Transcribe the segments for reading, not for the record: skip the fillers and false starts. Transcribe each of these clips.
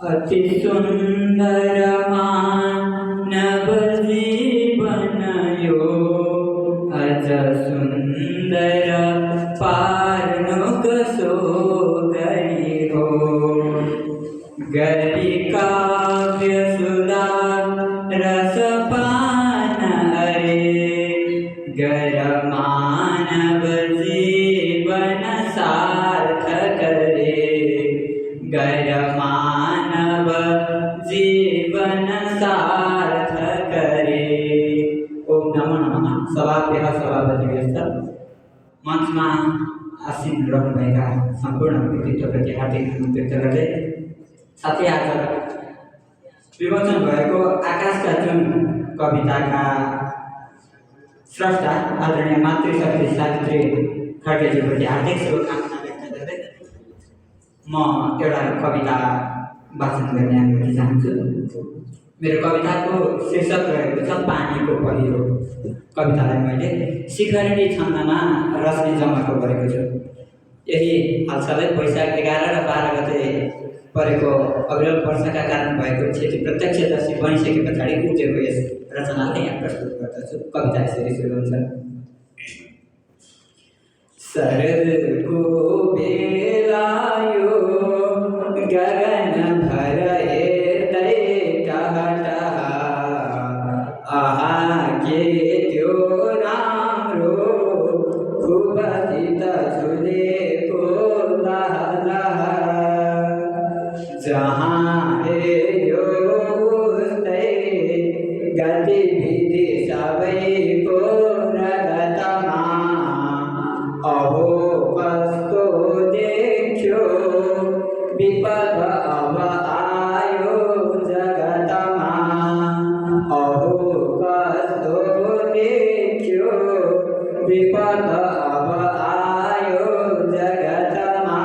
अति सुंदर मानव जीवन यो अज सुंदर पारणुक सोदरी हो गरी काव्य सुधा रसपान हरे गर मानव जीवन सार्थक रे गर मानव जीवन सार्थक रे। ओम नमो नमः। सभाप्यः सभापतिभ्यश्च मञ्चमा आसीन रहनुभएका सम्पूर्ण व्यक्तित्वप्रति हार्दिक नमन व्यक्त गर्दै साथै आज विमोचन भएको आकाशका जुन कविताका स्रष्टा आदरणीय मातृशक्ति सावित्री खड्गेज्यूप्रति हार्दिक शुभकामना व्यक्त गर्दै म एउटा कविता वाचन गर्ने अनुमति चाहन्छु। मेरो कविताको शीर्षक रहेको छ पानीको पहिरो। कवितालाई मैले शिखरिणी छन्दमा रचने जमर्को गरेको छु। यही हालसालै वैशाख 11 र 12 गते परेको अविरल वर्षाका कारण भएको क्षति प्रत्यक्षदर्शी बनिसके पछाडि उब्जेको यस रचनालाई यहाँ प्रस्तुत गर्दछु। कविता यसरी सुरु हुन्छ। शरदको बेला यो गगन भर हेर्दै टहटहा आहा के त्यो राम्रो खुबसित झुलेको लहलहा जहाँ हेऱ्यो उस्तै गतिविधि सबैको रगतमा अहो कस्तो देख्यो विपद अब आयो जगतमा अहो कस्तो देख्यो विपद अब आयो जगतमा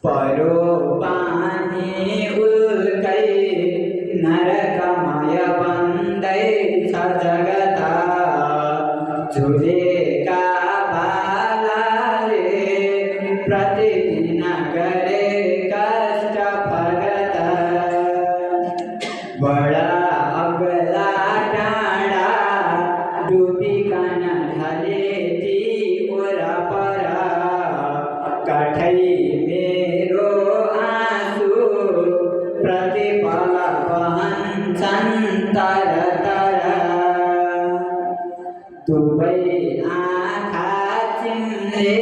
परो पानी उल्कै नरकमय बन्दैछ जगता झुलेका बालाले प्रतिदिन गरे कष्ट भगत बडा अग्ला डाँडा डुबिकन ढले ती वरपर कठै मेरो आँसु प्रतिपल बहन्छन् तर तर दुवै आँखा चिम्ले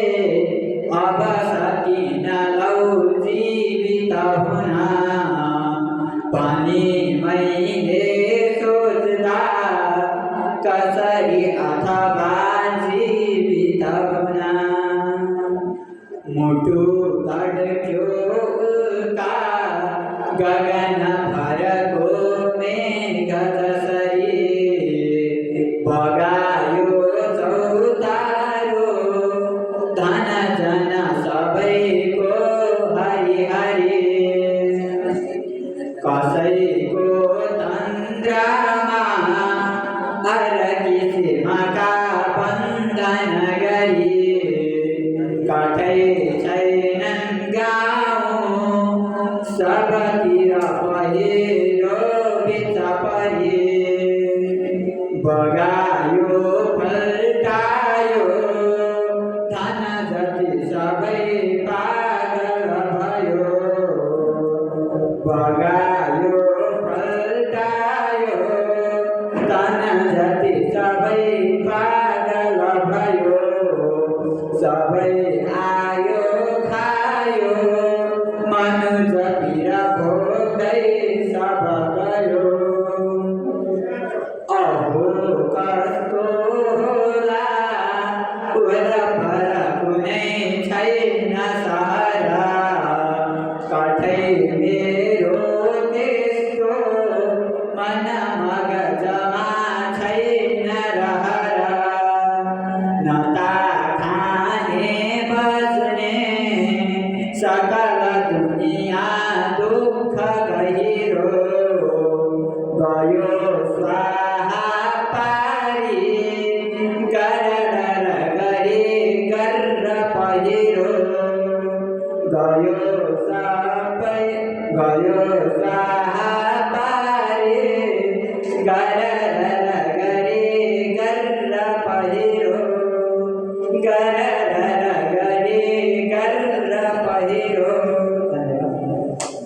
अब सकिन लौ जीवित हुन पनि मैले सोच्दा कसरी अथवा जीवित हुन मुटु धड्क्यो उल्का गगन भरको मेघ जसरी बगायो चौतारो धन जन सबैको हरिहरि कसैको तन्द्रमा हर किसिमका गयो सापय गयो स्वाहा पारे गर गरे गर्र पहिरो गर